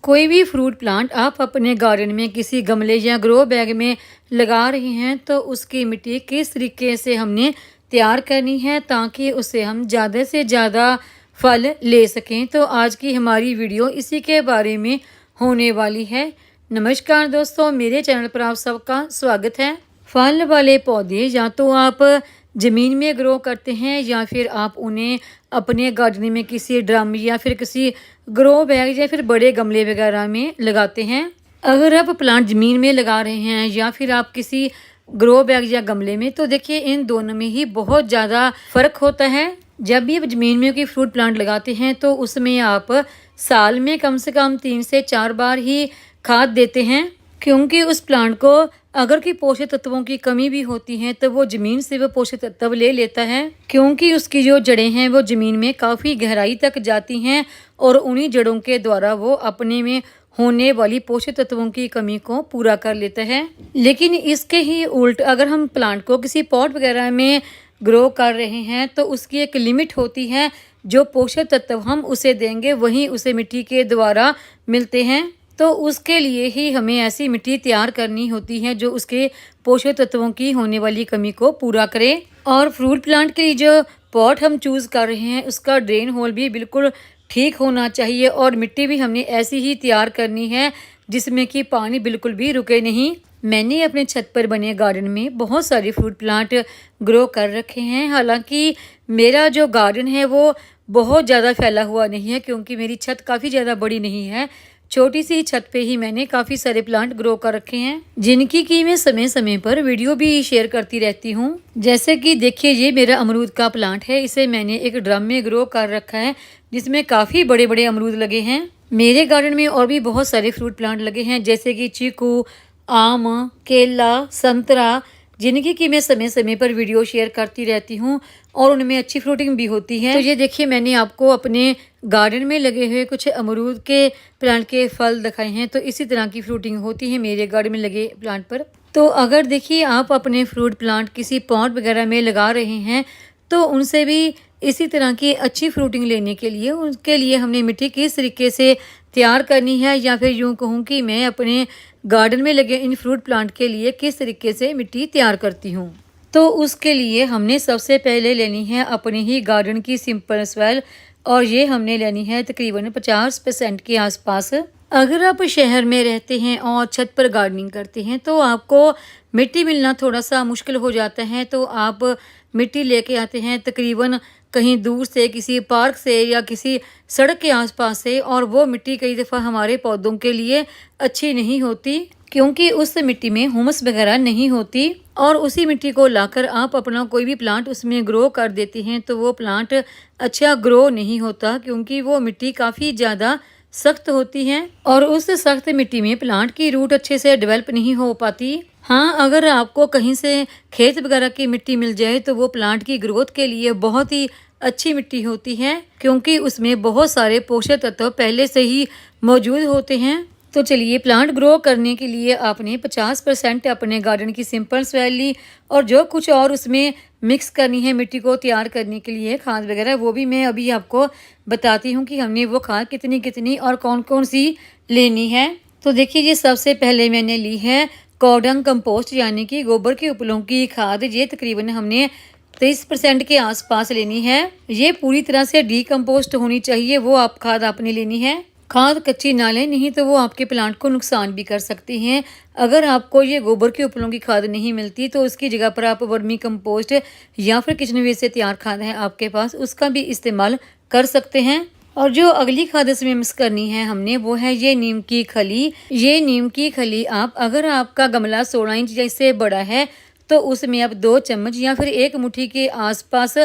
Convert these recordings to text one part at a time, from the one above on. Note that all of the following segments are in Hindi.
कोई भी फ्रूट प्लांट आप अपने गार्डन में किसी गमले या ग्रो बैग में लगा रहे हैं तो उसकी मिट्टी किस तरीके से हमने तैयार करनी है ताकि उससे हम ज़्यादा से ज़्यादा फल ले सकें। तो आज की हमारी वीडियो इसी के बारे में होने वाली है। नमस्कार दोस्तों, मेरे चैनल पर आप सबका स्वागत है। फल वाले पौधे या तो आप ज़मीन में ग्रो करते हैं या फिर आप उन्हें अपने गार्डन में किसी ड्रम या फिर किसी ग्रो बैग या फिर बड़े गमले वगैरह में लगाते हैं। अगर आप प्लांट ज़मीन में लगा रहे हैं या फिर आप किसी ग्रो बैग या गमले में, तो देखिए इन दोनों में ही बहुत ज़्यादा फ़र्क होता है। जब भी आप ज़मीन में कोई फ्रूट प्लांट लगाते हैं तो उसमें आप साल में कम से कम 3 से 4 बार ही खाद देते हैं, क्योंकि उस प्लांट को अगर कोई पोषक तत्वों की कमी भी होती है तो वो ज़मीन से वो पोषक तत्व ले लेता है, क्योंकि उसकी जो जड़ें हैं वो ज़मीन में काफ़ी गहराई तक जाती हैं और उन्हीं जड़ों के द्वारा वो अपने में होने वाली पोषक तत्वों की कमी को पूरा कर लेता है। लेकिन इसके ही उल्ट अगर हम प्लांट को किसी पॉट वगैरह में ग्रो कर रहे हैं तो उसकी एक लिमिट होती है। जो पोषक तत्व हम उसे देंगे वही उसे मिट्टी के द्वारा मिलते हैं। तो उसके लिए ही हमें ऐसी मिट्टी तैयार करनी होती है जो उसके पोषक तत्वों की होने वाली कमी को पूरा करे। और फ्रूट प्लांट के लिए जो पॉट हम चूज़ कर रहे हैं उसका ड्रेन होल भी बिल्कुल ठीक होना चाहिए और मिट्टी भी हमने ऐसी ही तैयार करनी है जिसमें कि पानी बिल्कुल भी रुके नहीं। मैंने अपने छत पर बने गार्डन में बहुत सारे फ्रूट प्लांट ग्रो कर रखे हैं। हालांकि मेरा जो गार्डन है वो बहुत ज़्यादा फैला हुआ नहीं है, क्योंकि मेरी छत काफ़ी ज़्यादा बड़ी नहीं है। छोटी सी छत पे ही मैंने काफ़ी सारे प्लांट ग्रो कर रखे हैं, जिनकी कि मैं समय समय पर वीडियो भी शेयर करती रहती हूँ। जैसे कि देखिए ये मेरा अमरूद का प्लांट है, इसे मैंने एक ड्रम में ग्रो कर रखा है जिसमें काफ़ी बड़े बड़े अमरूद लगे हैं। मेरे गार्डन में और भी बहुत सारे फ्रूट प्लांट लगे हैं जैसे कि चीकू, आम, केला, संतरा, जिनकी कि मैं समय समय पर वीडियो शेयर करती रहती हूँ और उनमें अच्छी फ्रूटिंग भी होती है। तो ये देखिए मैंने आपको अपने गार्डन में लगे हुए कुछ अमरूद के प्लांट के फल दिखाए हैं। तो इसी तरह की फ्रूटिंग होती है मेरे गार्डन में लगे प्लांट पर। तो अगर देखिए आप अपने फ्रूट प्लांट किसी पॉट वगैरह में लगा रहे हैं तो उनसे भी इसी तरह की अच्छी फ्रूटिंग लेने के लिए उसके लिए हमने मिट्टी किस तरीके से तैयार करनी है, या फिर यूँ कहूँ कि मैं अपने गार्डन में लगे इन फ्रूट प्लांट के लिए किस तरीके से मिट्टी तैयार करती हूँ। तो उसके लिए हमने सबसे पहले लेनी है अपने ही गार्डन की सिंपल सॉइल, और ये हमने लेनी है तकरीबन 50% के आसपास। अगर आप शहर में रहते हैं और छत पर गार्डनिंग करते हैं तो आपको मिट्टी मिलना थोड़ा सा मुश्किल हो जाता है। तो आप मिट्टी लेके आते हैं तकरीबन कहीं दूर से, किसी पार्क से या किसी सड़क के आसपास से, और वो मिट्टी कई दफ़ा हमारे पौधों के लिए अच्छी नहीं होती, क्योंकि उस मिट्टी में हुमस वगैरह नहीं होती। और उसी मिट्टी को लाकर आप अपना कोई भी प्लांट उसमें ग्रो कर देते हैं तो वो प्लांट अच्छा ग्रो नहीं होता, क्योंकि वो मिट्टी काफ़ी ज़्यादा सख्त होती है और उस सख्त मिट्टी में प्लांट की रूट अच्छे से डेवलप नहीं हो पाती। हाँ, अगर आपको कहीं से खेत वगैरह की मिट्टी मिल जाए तो वो प्लांट की ग्रोथ के लिए बहुत ही अच्छी मिट्टी होती है, क्योंकि उसमें बहुत सारे पोषक तत्व पहले से ही मौजूद होते हैं। तो चलिए, प्लांट ग्रो करने के लिए आपने 50% अपने गार्डन की सिंपल सॉइल ली, और जो कुछ और उसमें मिक्स करनी है मिट्टी को तैयार करने के लिए खाद वगैरह, वो भी मैं अभी आपको बताती हूँ कि हमने वो खाद कितनी कितनी और कौन कौन सी लेनी है। तो देखिए ये सबसे पहले मैंने ली है कॉडंग कंपोस्ट, यानी कि गोबर के उपलों की खाद। ये तकरीबन हमने 30% के आसपास लेनी है। ये पूरी तरह से डीकम्पोस्ट होनी चाहिए, वो आप खाद आपने लेनी है। खाद कच्ची ना लें, नहीं तो वो आपके प्लांट को नुकसान भी कर सकती हैं। अगर आपको ये गोबर के उपलों की खाद नहीं मिलती तो उसकी जगह पर आप वर्मी कंपोस्ट या फिर किचन वेस्ट से तैयार खाद है आपके पास, उसका भी इस्तेमाल कर सकते हैं। और जो अगली खाद इसमें मिक्स करनी है हमने, वो है ये नीम की खली। ये नीम की खली आप, अगर आपका गमला 16 इंच जैसे बड़ा है तो उसमें आप 2 चम्मच या फिर 1 मुट्ठी के आसपास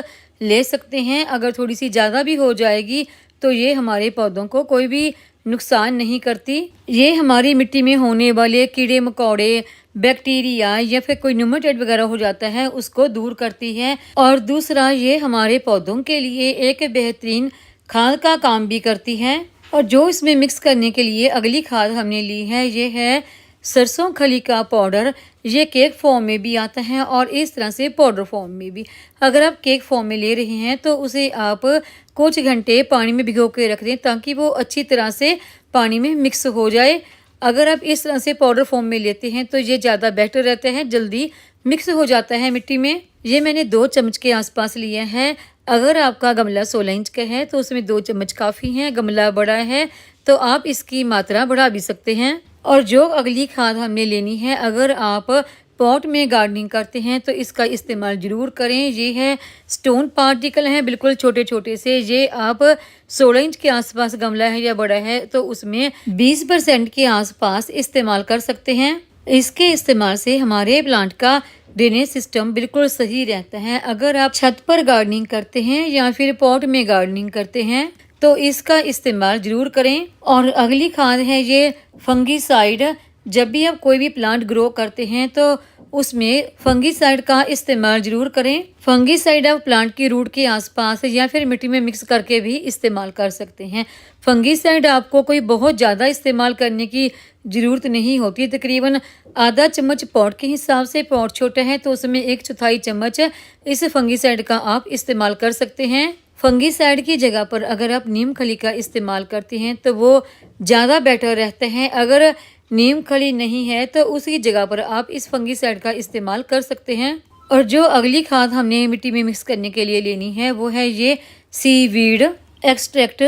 ले सकते हैं। अगर थोड़ी सी ज़्यादा भी हो जाएगी तो ये हमारे पौधों को कोई भी नुकसान नहीं करती। ये हमारी मिट्टी में होने वाले कीड़े मकोड़े, बैक्टीरिया या फिर कोई न्यूमेटोड वगैरह हो जाता है उसको दूर करती है। और दूसरा, ये हमारे पौधों के लिए एक बेहतरीन खाद का काम भी करती है। और जो इसमें मिक्स करने के लिए अगली खाद हमने ली है, ये है सरसों खली का पाउडर, ये केक फॉर्म में भी आता है और इस तरह से पाउडर फॉर्म में भी। अगर आप केक फॉर्म में ले रहे हैं तो उसे आप कुछ घंटे पानी में भिगो के रख दें ताकि वो अच्छी तरह से पानी में मिक्स हो जाए। अगर आप इस तरह से पाउडर फॉर्म में लेते हैं तो ये ज़्यादा बेटर रहता है, जल्दी मिक्स हो जाता है मिट्टी में। ये मैंने 2 चम्मच के आसपास लिया है। अगर आपका गमला 16 इंच का है तो उसमें 2 चम्मच काफ़ी हैं। गमला बड़ा है तो आप इसकी मात्रा बढ़ा भी सकते हैं। और जो अगली खाद हमने लेनी है, अगर आप पॉट में गार्डनिंग करते हैं तो इसका इस्तेमाल ज़रूर करें। ये है स्टोन पार्टिकल हैं, बिल्कुल छोटे छोटे से। ये आप 16 इंच के आसपास गमला है या बड़ा है तो उसमें 20% के आसपास इस्तेमाल कर सकते हैं। इसके इस्तेमाल से हमारे प्लांट का ड्रेनेज सिस्टम बिल्कुल सही रहता है। अगर आप छत पर गार्डनिंग करते हैं या फिर पॉट में गार्डनिंग करते हैं तो इसका इस्तेमाल ज़रूर करें। और अगली खाद है ये फंगीसाइड। जब भी आप कोई भी प्लांट ग्रो करते हैं तो उसमें फंगीसाइड का इस्तेमाल ज़रूर करें। फंगीसाइड आप प्लांट की रूट के आसपास या फिर मिट्टी में मिक्स करके भी इस्तेमाल कर सकते हैं। फंगीसाइड आपको कोई बहुत ज़्यादा इस्तेमाल करने की ज़रूरत नहीं होती। तकरीबन आधा चम्मच पॉट के हिसाब से, पॉट छोटा है तो उसमें 1/4 चम्मच इस फंगीसाइड का आप इस्तेमाल कर सकते हैं। फंगीसाइड की जगह पर अगर आप नीम खली का इस्तेमाल करते हैं तो वो ज़्यादा बेटर रहता है। अगर नीम खली नहीं है तो उसकी जगह पर आप इस फंगीसाइड का इस्तेमाल कर सकते हैं। और जो अगली खाद हमने मिट्टी में मिक्स करने के लिए लेनी है वो है ये सीवीड एक्सट्रैक्ट।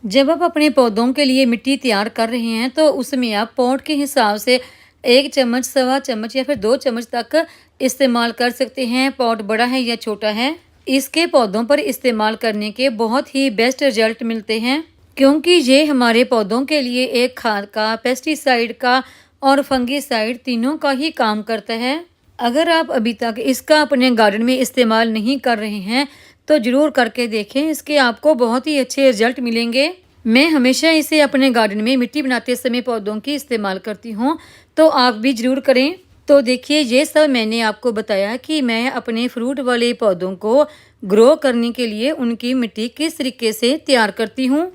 जब आप अपने पौधों के लिए मिट्टी तैयार कर रहे हैं तो उसमें आप पॉट के हिसाब से 1 चम्मच, 1.25 चम्मच या फिर 2 चम्मच तक इस्तेमाल कर सकते हैं। पॉट बड़ा है या छोटा है, इसके पौधों पर इस्तेमाल करने के बहुत ही बेस्ट रिजल्ट मिलते हैं, क्योंकि ये हमारे पौधों के लिए एक खाद का, पेस्टिसाइड का और फंगीसाइड तीनों का ही काम करता है। अगर आप अभी तक इसका अपने गार्डन में इस्तेमाल नहीं कर रहे हैं तो ज़रूर करके देखें, इसके आपको बहुत ही अच्छे रिजल्ट मिलेंगे। मैं हमेशा इसे अपने गार्डन में मिट्टी बनाते समय पौधों की इस्तेमाल करती हूँ, तो आप भी ज़रूर करें। तो देखिए, ये सब मैंने आपको बताया कि मैं अपने फ्रूट वाले पौधों को ग्रो करने के लिए उनकी मिट्टी किस तरीके से तैयार करती हूँ।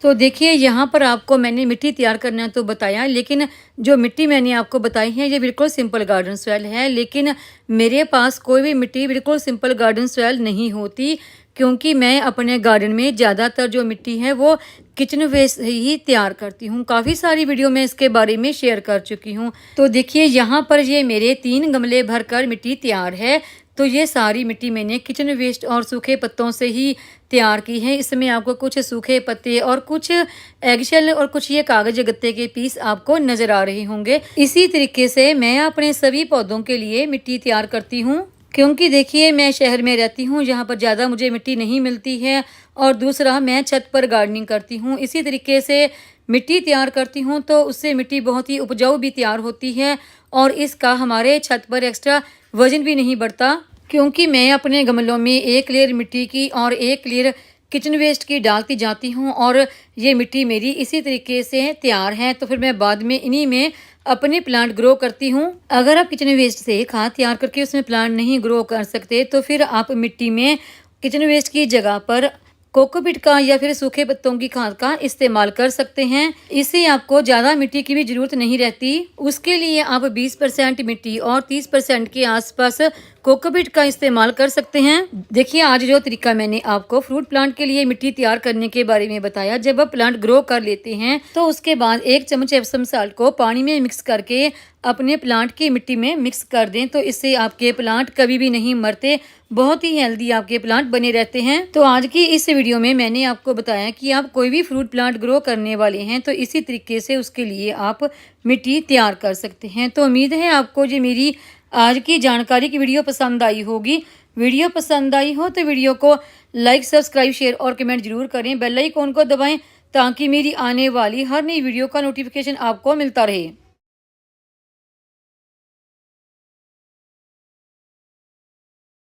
तो देखिए, यहाँ पर आपको मैंने मिट्टी तैयार करना तो बताया, लेकिन जो मिट्टी मैंने आपको बताई है ये बिल्कुल सिंपल गार्डन सॉइल है। लेकिन मेरे पास कोई भी मिट्टी बिल्कुल सिंपल गार्डन सॉइल नहीं होती, क्योंकि मैं अपने गार्डन में ज़्यादातर जो मिट्टी है वो किचन वेस्ट ही तैयार करती हूँ। काफ़ी सारी वीडियो में इसके बारे में शेयर कर चुकी हूँ। तो देखिए, यहाँ पर ये मेरे 3 गमले भरकर मिट्टी तैयार है। तो ये सारी मिट्टी मैंने किचन वेस्ट और सूखे पत्तों से ही तैयार की है। इसमें आपको कुछ सूखे पत्ते और कुछ एगशेल और कुछ ये कागज गत्ते के पीस आपको नज़र आ रहे होंगे। इसी तरीके से मैं अपने सभी पौधों के लिए मिट्टी तैयार करती हूँ, क्योंकि देखिए, मैं शहर में रहती हूँ, यहाँ पर ज़्यादा मुझे मिट्टी नहीं मिलती है। और दूसरा, मैं छत पर गार्डनिंग करती हूँ, इसी तरीके से मिट्टी तैयार करती हूँ तो उससे मिट्टी बहुत ही उपजाऊ भी तैयार होती है और इसका हमारे छत पर एक्स्ट्रा वजन भी नहीं बढ़ता, क्योंकि मैं अपने गमलों में 1 लेयर मिट्टी की और 1 लेयर किचन वेस्ट की डालती जाती हूँ और ये मिट्टी मेरी इसी तरीके से तैयार है। तो फिर मैं बाद में इन्हीं में अपने प्लांट ग्रो करती हूँ। अगर आप किचन वेस्ट से खाद तैयार करके उसमें प्लांट नहीं ग्रो कर सकते तो फिर आप मिट्टी में किचन वेस्ट की जगह पर कोकोपीट का या फिर सूखे पत्तों की खाद का इस्तेमाल कर सकते हैं। इससे आपको ज़्यादा मिट्टी की भी ज़रूरत नहीं रहती। उसके लिए आप 20% मिट्टी और 30% के आसपास कोकोपीट का इस्तेमाल कर सकते हैं। देखिए, आज जो तरीका मैंने आपको फ्रूट प्लांट के लिए मिट्टी तैयार करने के बारे में बताया, जब आप प्लांट ग्रो कर लेते हैं तो उसके बाद 1 चम्मच एप्सम साल्ट को पानी में मिक्स करके अपने प्लांट की मिट्टी में मिक्स कर दें, तो इससे आपके प्लांट कभी भी नहीं मरते, बहुत ही हेल्दी आपके प्लांट बने रहते हैं। तो आज की इस वीडियो में मैंने आपको बताया कि आप कोई भी फ्रूट प्लांट ग्रो करने वाले हैं तो इसी तरीके से उसके लिए आप मिट्टी तैयार कर सकते हैं। तो उम्मीद है आपको जो मेरी आज की जानकारी की वीडियो पसंद आई होगी। वीडियो पसंद आई हो तो वीडियो को लाइक, सब्सक्राइब, शेयर और कमेंट जरूर करें। बेल आइकन को दबाएं ताकि मेरी आने वाली हर नई वीडियो का नोटिफिकेशन आपको मिलता रहे।